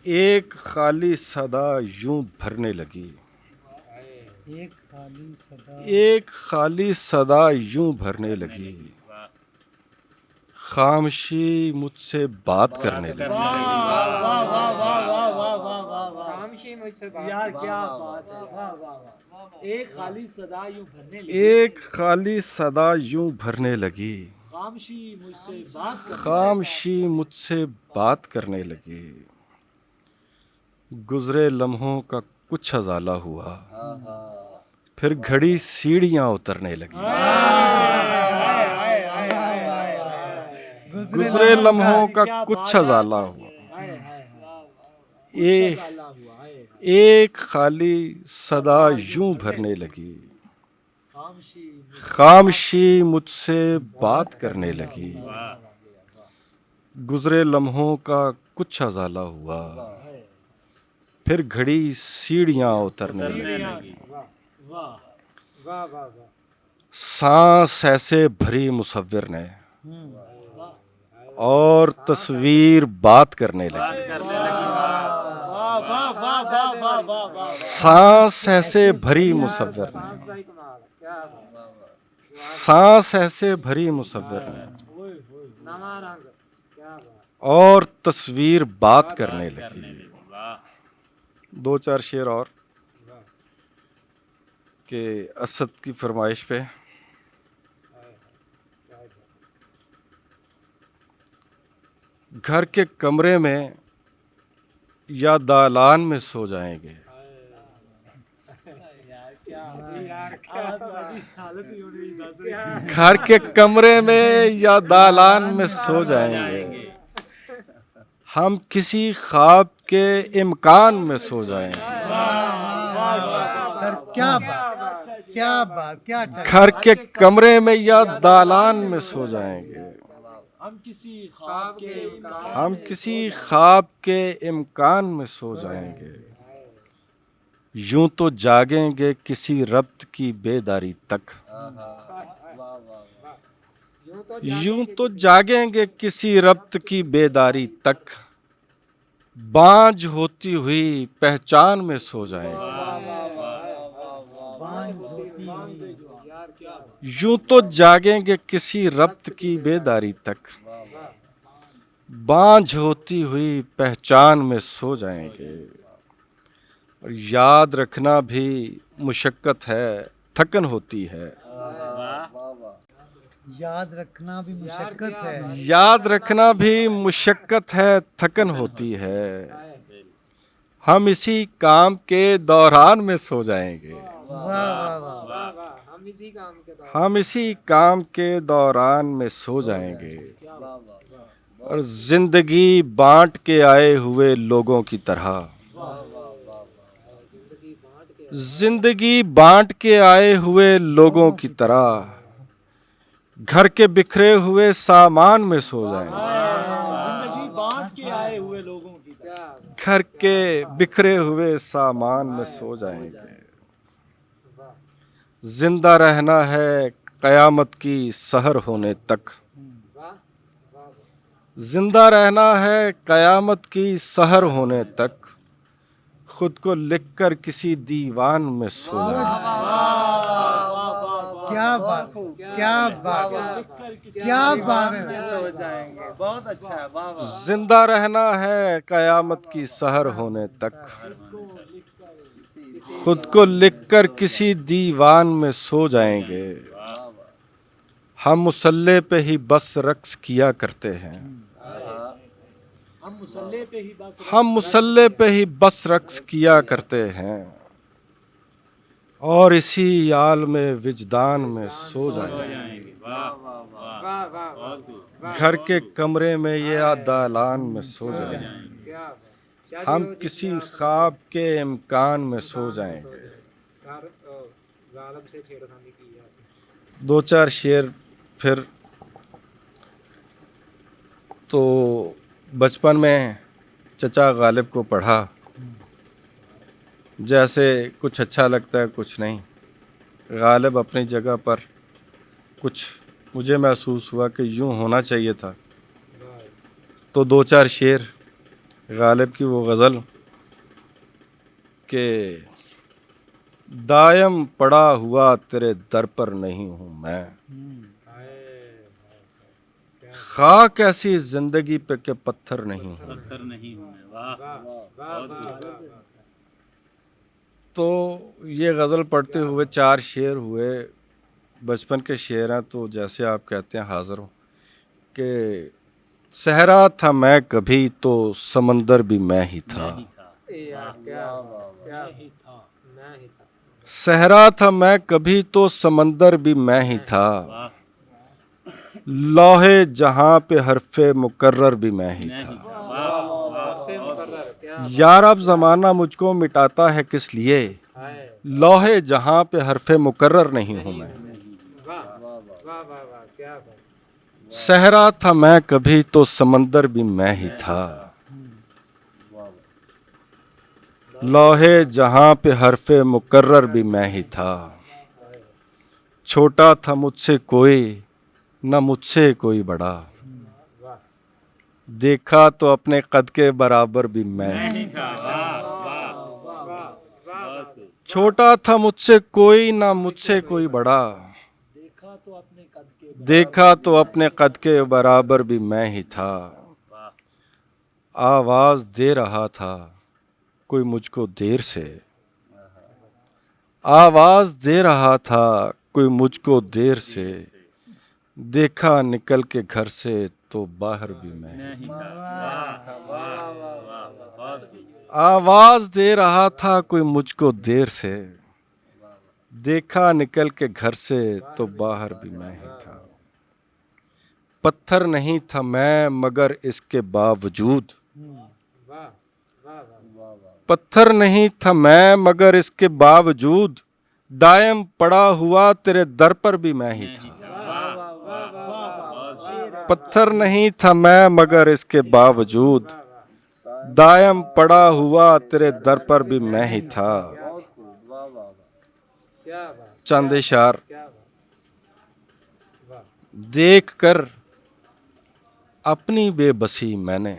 ایک خالی صدا یوں بھرنے لگی، ایک خالی صدا ایک خالی صدا یوں بھرنے لگی، خاموشی مجھ سے بات کرنے لگی۔ خاموشی مجھ سے بات یار کیا بات ہے، واہ واہ واہ، ایک خالی صدا یوں بھرنے لگی، ایک خالی صدا یوں بھرنے لگی، خاموشی مجھ سے بات کرنے خاموشی مجھ سے بات کرنے لگی، گزرے لمحوں کا کچھ ازالہ ہوا، پھر گھڑی سیڑھیاں اترنے لگی، گزرے لمحوں کا کچھ ازالہ ہوا، ایک خالی صدا یوں بھرنے لگی، خاموشی مجھ سے بات کرنے لگی، گزرے لمحوں کا کچھ ازالہ ہوا، پھر گھڑی سیڑھیاں اترنے لگی، سانس ایسے بھری مصور نے اور تصویر بات کرنے لگی، سانس ایسے بھری مصور نے، سانس ایسے بھری مصور نے اور تصویر بات کرنے لگی۔ دو چار شعر اور کہ اسد کی فرمائش پہ۔ گھر کے کمرے میں یا دالان میں سو جائیں گے، گھر کے کمرے میں یا دالان میں سو جائیں گے، ہم کسی خواب کے امکان میں سو جائیں گے، کیا بات کیا بات کیا گھر کے کمرے میں یا دالان میں سو جائیں گے، ہم کسی خواب کے ہم کسی خواب کے امکان میں سو جائیں گے، یوں تو جاگیں گے کسی ربط کی بیداری تک، یوں تو جاگیں گے کسی ربط کی بیداری تک، بانجھ ہوتی ہوئی پہچان میں سو جائیں گے، یوں تو جاگیں گے کسی ربط کی بیداری تک، بانجھ ہوتی ہوئی پہچان میں سو جائیں گے، اور یاد رکھنا بھی مشقت ہے، تھکن ہوتی ہے، یاد رکھنا بھی مشقت ہے، یاد رکھنا بھی مشقت ہے، تھکن ہوتی ہے، ہم اسی کام کے دوران میں سو جائیں گے، ہم اسی کام کے دوران میں سو جائیں گے، اور زندگی بانٹ کے آئے ہوئے لوگوں کی طرح، زندگی بانٹ کے آئے ہوئے لوگوں کی طرح، گھر کے بکھرے ہوئے سامان میں سو جائیں گے، زندگی بانٹ کے آئے ہوئے لوگوں کی گھر کے بکھرے ہوئے سامان میں سو جائیں گے، زندہ رہنا ہے قیامت کی سحر ہونے تک، زندہ رہنا ہے قیامت کی سحر ہونے تک، خود کو لکھ کر کسی دیوان میں سو جائیں گے، کیا بات کیا بات کیا بات ہے، بہت اچھا ہے، واہ واہ۔ زندہ رہنا ہے قیامت کی سحر ہونے تک، خود کو لکھ کر کسی دیوان میں سو جائیں گے، ہم مصلے پہ ہی بس رقص کیا کرتے ہیں، ہم مصلے پہ ہی بس ہم مصلے پہ ہی بس رقص کیا کرتے ہیں، اور اسی عالم وجدان میں سو جائیں گے، گھر کے کمرے میں یا دالان میں سو جائیں گے، ہم کسی خواب کے امکان میں سو جائیں گے۔ دو چار شعر پھر تو بچپن میں چچا غالب کو پڑھا، جیسے کچھ اچھا لگتا ہے کچھ نہیں، غالب اپنی جگہ پر، کچھ مجھے محسوس ہوا کہ یوں ہونا چاہیے تھا، تو دو چار شعر غالب کی وہ غزل کہ دائم پڑا ہوا تیرے در پر نہیں ہوں میں، خاک ایسی زندگی پہ کہ پتھر نہیں ہوں۔ تو یہ غزل پڑھتے ہوئے 4 شعر ہوئے، بچپن کے شعر ہیں تو جیسے آپ کہتے ہیں حاضر ہوں کہ صحرا تھا میں کبھی تو سمندر بھی میں ہی تھا، صحرا تھا میں کبھی تو سمندر بھی میں ہی تھا، لوہے جہاں پہ حرف مقرر بھی میں ہی تھا، یار اب زمانہ مجھ کو مٹاتا ہے کس لیے، لوہے جہاں پہ حرف مقرر نہیں ہوں میں، صحرا تھا میں کبھی تو سمندر بھی میں ہی تھا، لوہے جہاں پہ حرف مقرر بھی میں ہی تھا، چھوٹا تھا مجھ سے کوئی نہ مجھ سے کوئی بڑا، دیکھا تو اپنے قد کے برابر بھی میں ہی تھا، چھوٹا تھا مجھ سے کوئی نہ مجھ سے کوئی بڑا، دیکھا تو اپنے قد کے برابر بھی میں ہی تھا، آواز دے رہا تھا کوئی مجھ کو دیر سے، آواز دے رہا تھا کوئی مجھ کو دیر سے، دیکھا نکل کے گھر سے تو باہر بھی میں ہی تھا، آواز دے رہا تھا کوئی مجھ کو دیر سے، دیکھا نکل کے گھر سے تو باہر بھی میں ہی تھا، پتھر نہیں تھا میں مگر اس کے باوجود، پتھر نہیں تھا میں مگر اس کے باوجود، دائم پڑا ہوا تیرے در پر بھی میں ہی تھا، پتھر نہیں تھا میں مگر اس کے باوجود، دائم پڑا ہوا تیرے در پر بھی میں ہی تھا۔ چند اشعار دیکھ کر اپنی بے بسی میں نے،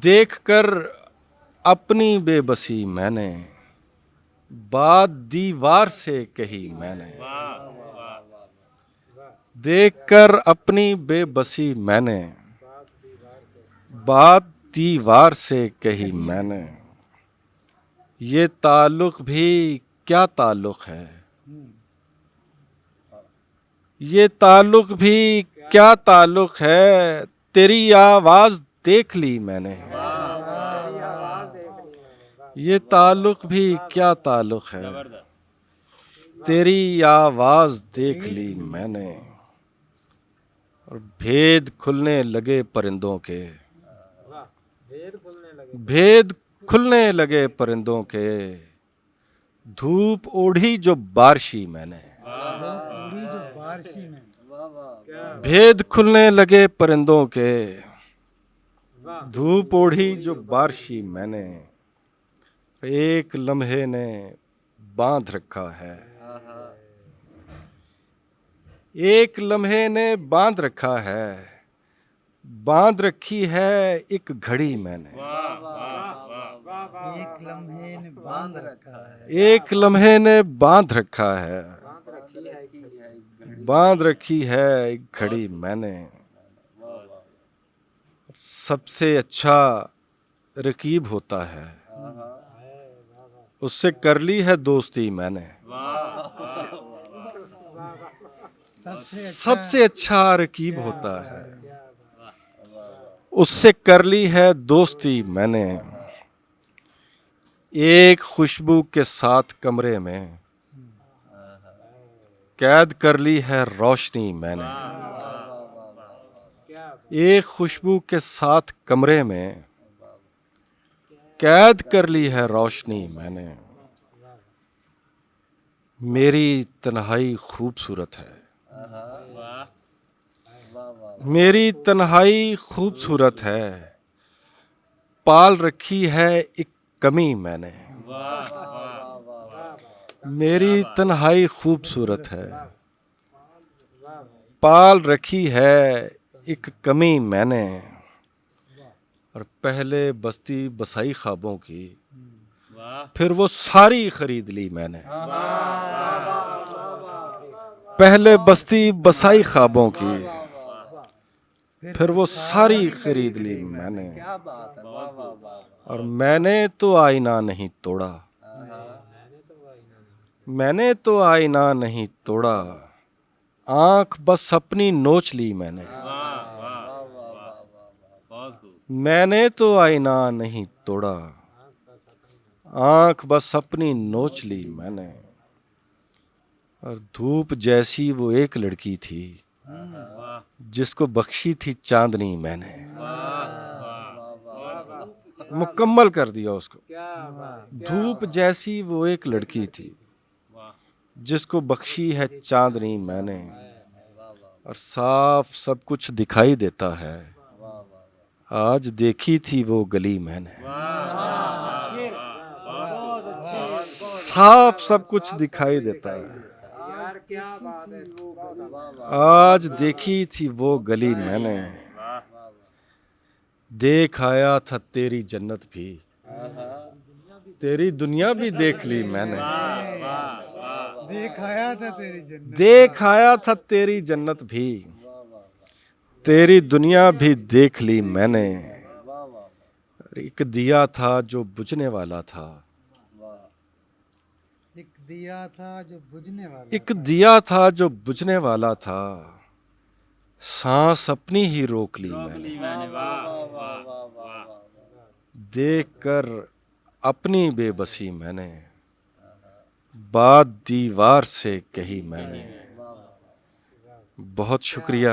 دیکھ کر اپنی بے بسی میں نے، بات دیوار سے کہی میں نے، دیکھ کر اپنی بے بسی میں نے، بات دیوار سے کہی میں نے، یہ تعلق بھی کیا تعلق ہے، یہ تعلق بھی کیا تعلق ہے، تیری آواز دیکھ لی میں نے، یہ تعلق بھی کیا تعلق ہے، تیری آواز دیکھ لی میں نے، اور بھید کھلنے لگے پرندوں کے، بھید کھلنے لگے پرندوں کے، دھوپ اوڑھی جو بارشی میں نے، بھید کھلنے لگے پرندوں کے، دھوپ اوڑھی جو بارشی میں نے، ایک لمحے نے باندھ رکھا ہے، ایک لمحے نے باندھ رکھا ہے، باندھ رکھی ہے ایک گھڑی میں نے، ایک لمحے نے باندھ رکھا ہے، ایک لمحے نے باندھ رکھا ہے، باندھ رکھی ہے ایک گھڑی میں نے، سب سے اچھا رقیب ہوتا ہے، اس سے کر لی ہے دوستی میں نے، سب سے اچھا رقیب ہوتا ہے، اس سے کر لی ہے دوستی میں نے، ایک خوشبو کے ساتھ کمرے میں قید کر لی ہے روشنی میں نے، ایک خوشبو کے ساتھ کمرے میں قید کر لی ہے روشنی میں نے، میری تنہائی خوبصورت ہے، میری تنہائی خوبصورت ہے، پال رکھی ہے ایک کمی میں نے، میری تنہائی خوبصورت ہے، پال رکھی ہے ایک کمی میں نے اور پہلے بستی بسائی خوابوں کی پھر وہ ساری خرید لی میں نے پہلے بستی بسائی خوابوں کی پھر وہ ساری خرید لی میں نے کیا بات ہے واہ واہ واہ اور میں نے تو آئینہ نہیں توڑا میں نے تو آئینہ نہیں توڑا آنکھ بس اپنی نوچ لی میں نے میں نے تو آئینہ نہیں توڑا آنکھ بس اپنی نوچ لی میں نے اور دھوپ جیسی وہ ایک لڑکی تھی جس کو بخشی تھی چاندنی میں نے مکمل کر دیا اس کو دھوپ جیسی وہ ایک لڑکی تھی جس کو بخشی ہے چاندنی میں نے اور صاف سب کچھ دکھائی دیتا ہے آج دیکھی تھی وہ گلی میں نے صاف سب کچھ دکھائی دیتا ہے آج دیکھی تھی وہ گلی میں نے دیکھ آیا تھا تیری جنت بھی تیری دنیا بھی دیکھ لی میں نے دیکھ آیا تھا تیری جنت بھی تیری دنیا بھی دیکھ لی میں نے ایک دیا تھا جو بجھنے والا تھا ایک دیا تھا جو بجھنے والا ایک دیا تھا جو بجھنے والا تھا سانس اپنی ہی روک لی میں نے دیکھ کر اپنی بے بسی میں نے بات دیوار سے کہی میں نے بہت شکریہ